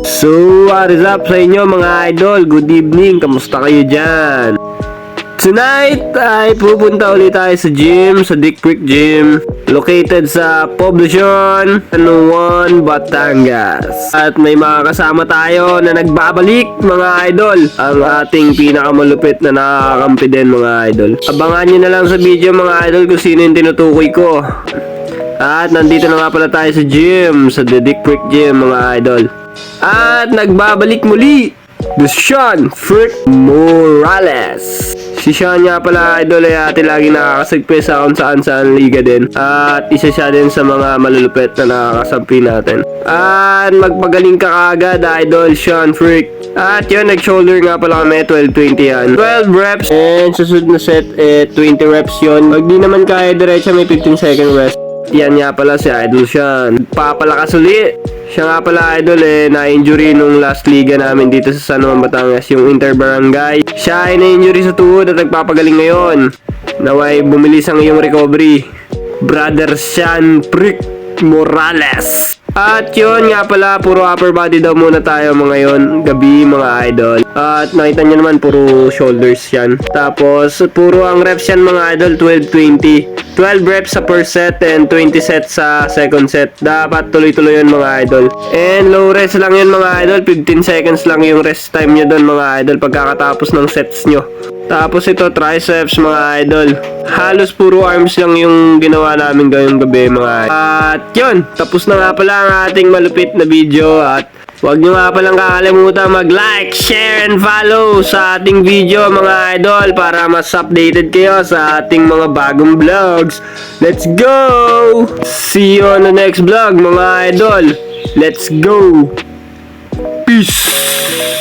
So, what is up sa inyo mga idol? Good evening, kamusta kayo dyan? Tonight ay pupunta ulit tayo sa gym, sa Dick Creek Gym, located sa Poblacion, 1, Batangas. At may mga kasama tayo na nagbabalik mga idol, ang ating pinakamalupit na nakakampi din mga idol. Abangan nyo na lang sa video mga idol kung sino yung tinutukoy ko. At nandito na nga pala tayo sa gym, sa The Dick Creek Gym mga idol. At nagbabalik muli, the Sean Frick Morales. Si Sean nga pala idol ay ate lagi nakakasagpes sa kung saan liga din. At isa siya din sa mga malulupet na nakakasampi natin. At magpagaling ka agad idol Sean Frick. At yun, nag-shoulder nga pala kami, 12-20 yan. 12 reps, and susunod na set, 20 reps yun. Pag di naman kaya diretso, may 15 second rest. Yan nga pala si Idol Sean. Papalakas uli. Siya nga pala idol na-injury nung last liga namin dito sa San Juan, Batangas, yung Interbarangay. Siya ay na-injury sa tuhod at nagpapagaling ngayon. Naway bumilis ang iyong recovery, Brother Sean Frick Morales. At yun nga pala, puro upper body daw muna tayo mga yon gabi mga idol. At nakita nyo naman, puro shoulders yan. Tapos, puro ang reps yan mga idol, 12-20. 12 reps sa per set and 20 sets sa second set. Dapat tuloy-tuloy yun mga idol. And low rest lang yun mga idol, 15 seconds lang yung rest time nyo dun mga idol pagkakatapos ng sets nyo. Tapos ito, triceps mga idol. Halos puro arms lang yung ginawa namin ngayong gabi mga idol. At yun, tapos na nga pala ang ating malupit na video. At huwag nyo nga palang kakalimutan mag-like, share, and follow sa ating video mga idol para mas updated kayo sa ating mga bagong vlogs. Let's go! See you on the next vlog mga idol. Let's go! Peace!